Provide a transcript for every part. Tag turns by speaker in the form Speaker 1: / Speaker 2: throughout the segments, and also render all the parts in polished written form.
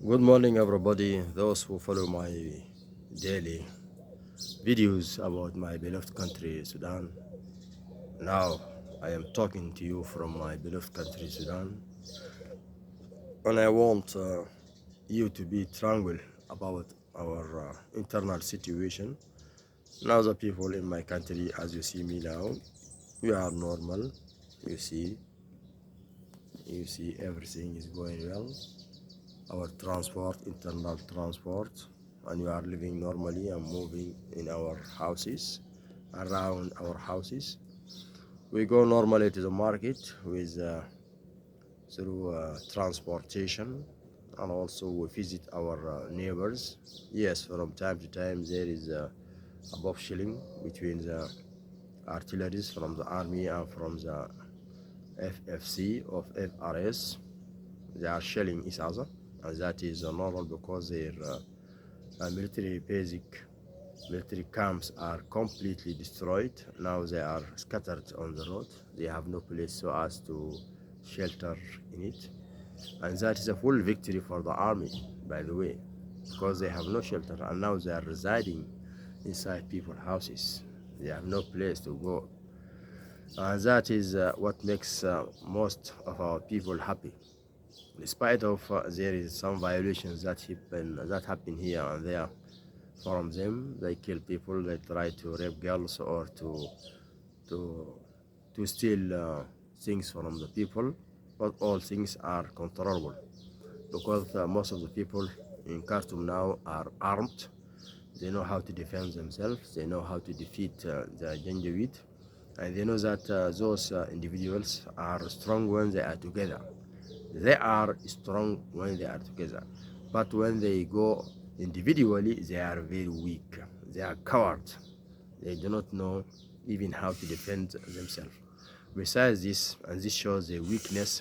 Speaker 1: Good morning, everybody. Those who follow my daily videos about my beloved country, Sudan. Now, I am talking to you from my beloved country, Sudan, and I want you to be tranquil about our internal situation. Now, the people in my country, as you see me now, we are normal. You see, you see, everything is going well. Our transport, internal transport, and we are living normally and moving in our houses, around our houses. We go normally to the market with through transportation, and also we visit our neighbors. Yes, from time to time there is a bob shilling between the artilleries from the army and from the FFC of FRS. They are shelling each other, and that is normal because their military camps are completely destroyed. Now they are scattered on the road. They have no place so as to shelter in it, and that is a full victory for the army, by the way, because they have no shelter, and now they are residing inside people's houses. They have no place to go, and that is what makes most of our people happy. In spite of there is some violations that happen here and there from them. They kill people, they try to rape girls, or to steal things from the people, but all things are controllable because most of the people in Khartoum now are armed. They know how to defend themselves, they know how to defeat the Janjaweed, and they know that those individuals are strong when they are together. They are strong when they are together, but when they go individually, they are very weak. They are cowards. They do not know even how to defend themselves. Besides this, and this shows the weakness,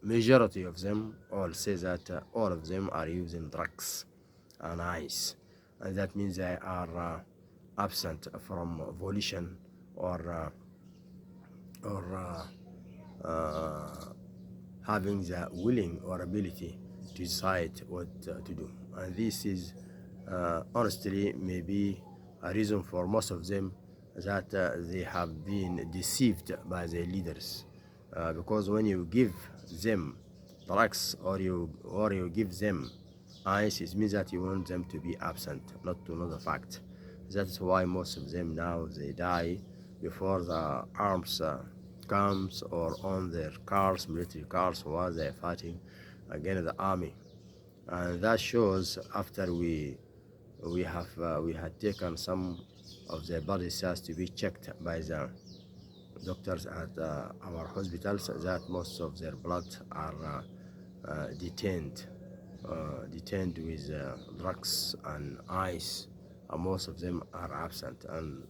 Speaker 1: majority of them all say that all of them are using drugs and ice, and that means they are absent from volition or having the willing or ability to decide what to do. And this is honestly maybe a reason for most of them that they have been deceived by their leaders, because when you give them drugs or you give them ice, it means that you want them to be absent, not to know the fact. That's why most of them now they die before the arms comes, or on their cars, military cars, while they're fighting against the army. And that shows after we had taken some of their bodies just to be checked by the doctors at our hospitals, that most of their blood are detained with drugs and ice, and most of them are absent, and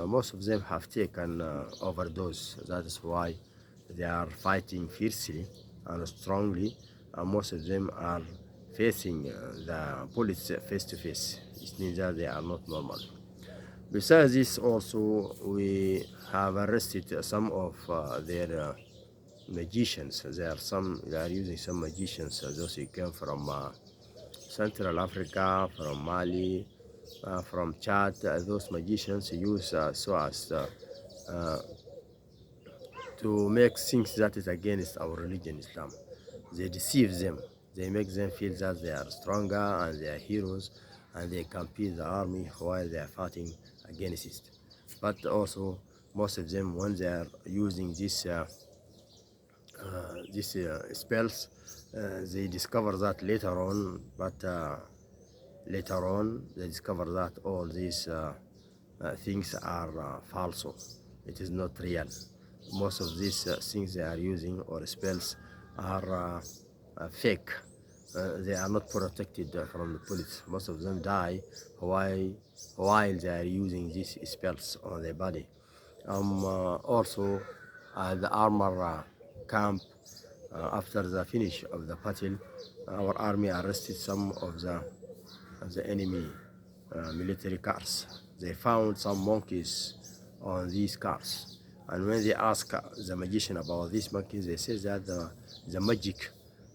Speaker 1: most of them have taken overdose. That is why they are fighting fiercely and strongly, and most of them are facing the bullets face to face. It means that they are not normal. Besides this, also we have arrested some of their magicians. They are using some magicians. Those who came from Central Africa, from Mali, from Chad. Those magicians use so as to make things that is against our religion, Islam. They deceive them. They make them feel that they are stronger and they are heroes, and they can beat the army while they are fighting against it. But also, most of them, when they are using these spells, they discover that later on. But later on, they discover that all these things are false. It is not real. Most of these things they are using or spells are fake. They are not protected from the police. Most of them die while they are using these spells on their body. Also, the armor camp, after the finish of the battle, our army arrested some of the enemy military cars. They found some monkeys on these cars, and when they ask the magician about these monkeys, they say that the magic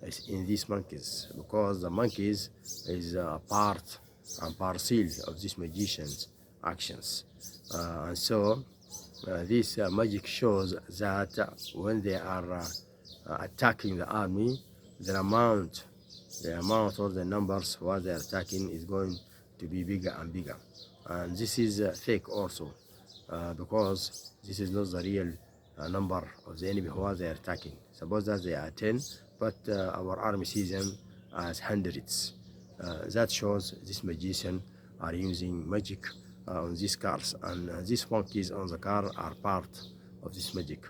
Speaker 1: is in these monkeys, because the monkeys is a part and parcel of these magicians' actions. And so this magic shows that when they are attacking the army, the amount, or the numbers what they are attacking is going to be bigger and bigger. And this is fake also, because this is not the real number of the enemy who they are attacking. Suppose that they are 10, but our army sees them as hundreds. That shows this magician are using magic on these cars, and these monkeys on the car are part of this magic.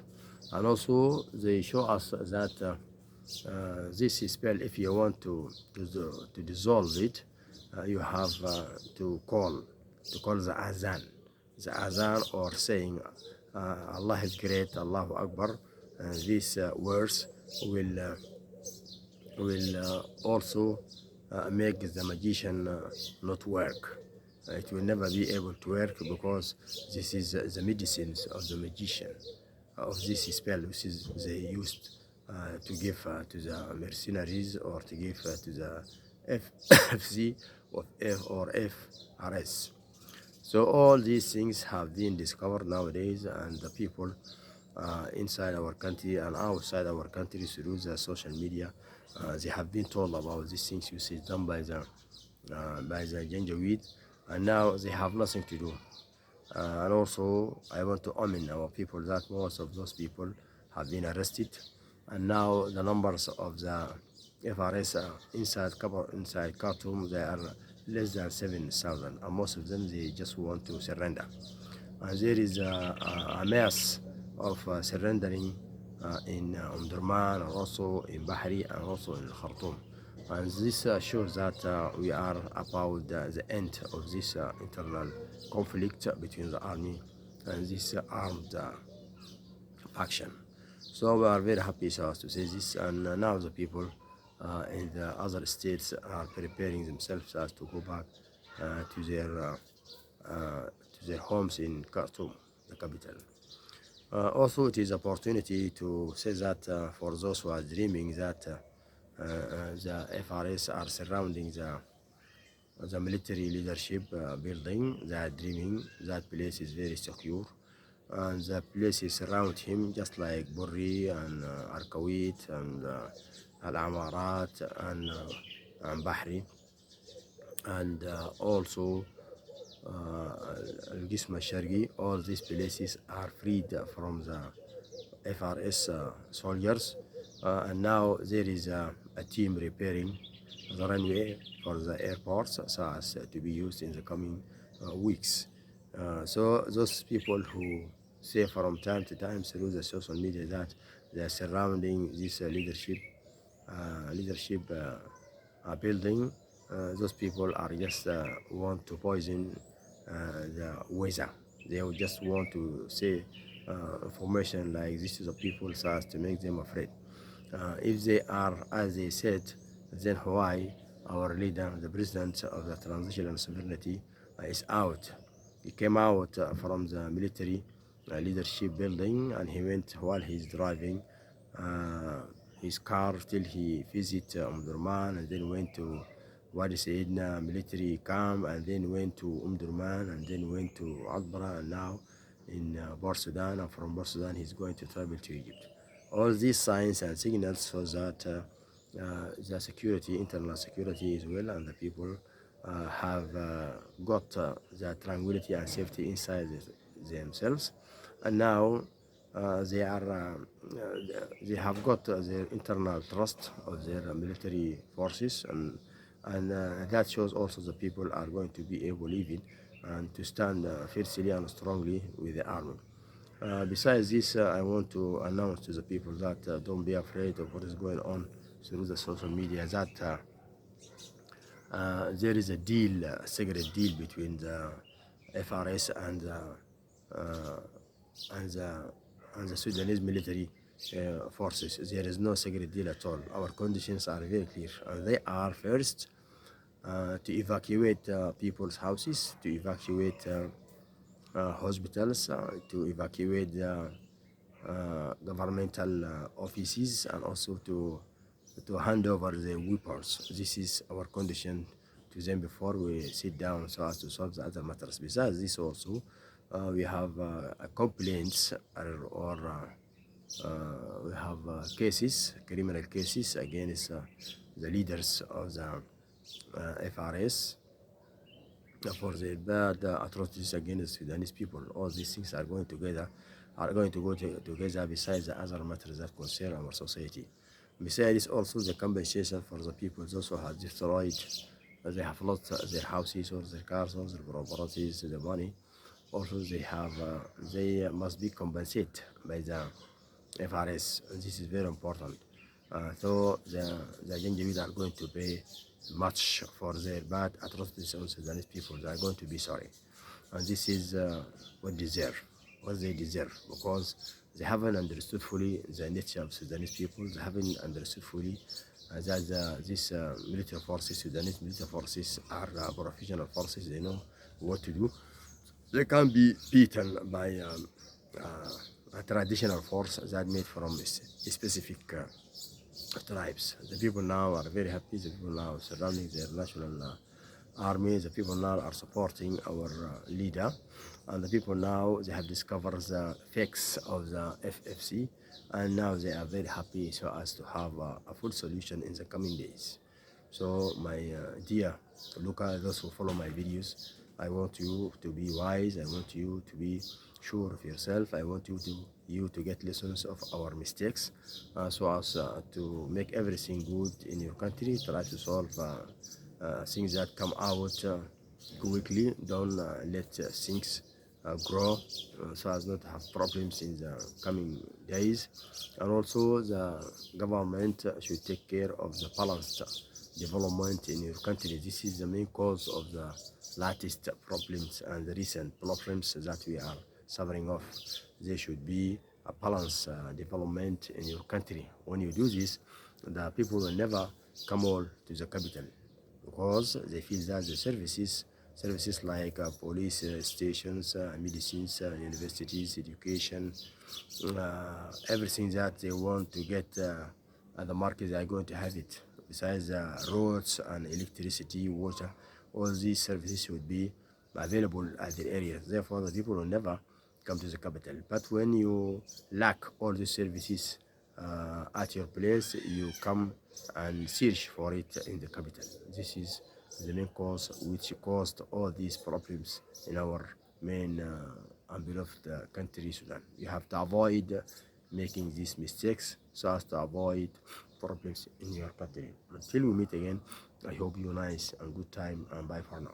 Speaker 1: And also they show us that this spell, if you want to dissolve it, you have to call the azan, or saying Allah is great, Allahu Akbar. These words will also make the magician not work. It will never be able to work, because this is the medicines of the magician, of this spell, which is they used to give to the mercenaries, or to give to the FC or FRS. So all these things have been discovered nowadays, and the people inside our country and outside our country through the social media, they have been told about these things which is done by the Janjaweed, and now they have nothing to do. And also, I want to omen our people that most of those people have been arrested, and now the numbers of the FRS inside Khartoum, they are less than 7,000, and most of them they just want to surrender. And there is a mass of surrendering in Omdurman, and also in Bahri, and also in Khartoum. And this shows that we are about the end of this internal conflict between the army and this armed faction. So we are very happy to say this, and now the people in the other states are preparing themselves as to go back to their homes in Khartoum, the capital. Also, it is opportunity to say that for those who are dreaming that the FRS are surrounding the military leadership building, they are dreaming that place is very secure, and the places around him, just like Burri and Arkawit and Al Amarat and Bahri, and also Al-Qism al-Sharqi. All these places are freed from the FRS soldiers, and now there is a team repairing the runway for the airports, so as to be used in the coming weeks. So those people who say from time to time through the social media that they are surrounding this leadership building, those people are just want to poison the weather. They would just want to say information like this to the people so as to make them afraid. If they are, as they said, then why our leader, the president of the transitional sovereignty, is out? He came out from the military leadership building, and he went while he's driving his car till he visited Omdurman, and then went to Wadi Sayyidina military camp, and then went to Omdurman, and then went to Adbara, and now in Port Sudan, and from Port Sudan he's going to travel to Egypt. All these signs and signals show that the security, internal security is well, and the people have got the tranquility and safety inside themselves, and now they have got their internal trust of their military forces, and that shows also the people are going to be able even and to stand fiercely and strongly with the army. Besides this, I want to announce to the people that don't be afraid of what is going on through the social media, that there is a deal, a secret deal between the FRS uh, and the Sudanese military forces. There is no secret deal at all. Our conditions are very clear. They are first to evacuate people's houses, to evacuate hospitals, to evacuate governmental offices, and also to hand over the weapons. This is our condition to them before we sit down so as to solve the other matters. Besides this also, we have complaints or we have cases, criminal cases against the leaders of the FRS for the bad atrocities against Sudanese people. All these things are going together, are going to go together besides the other matters that concern our society. Besides also the compensation for the people those who have destroyed, they have lost their houses or their cars or their properties, the money. Also they must be compensated by the FRS. This is very important. So the Janjaweed are going to pay much for their bad atrocities on Sudanese people. They are going to be sorry, and this is what they deserve, because they haven't understood fully the nature of Sudanese people. They haven't understood fully that these military forces, Sudanese military forces, are professional forces. They know what to do. They can be beaten by a traditional force that made from a specific tribes. The people now are very happy. The people now surrounding their national army. The people now are supporting our leader, and the people now they have discovered the fakes of the FFC, and now they are very happy so as to have a full solution in the coming days. So my dear Luca, those who follow my videos, I want you to be wise. I want you to be sure of yourself. I want you to get lessons of our mistakes, so as to make everything good in your country. Try to solve things that come out quickly. Don't let things grow so as not to have problems in the coming days. And also the government should take care of the balanced development in your country. This is the main cause of the latest problems and the recent problems that we are suffering of. There should be a balanced development in your country. When you do this, the people will never come all to the capital, because they feel that the services like police stations, medicines, universities, education, everything that they want to get at the market, they are going to have it. Besides roads and electricity, water, all these services should be available at the areas. Therefore, the people will never come to the capital. But when you lack all these services at your place, you come and search for it in the capital. This is the main cause which caused all these problems in our main and beloved country, Sudan. You have to avoid making these mistakes so as to avoid problems in your country. Until we meet again, I hope you nice and good time, and bye for now.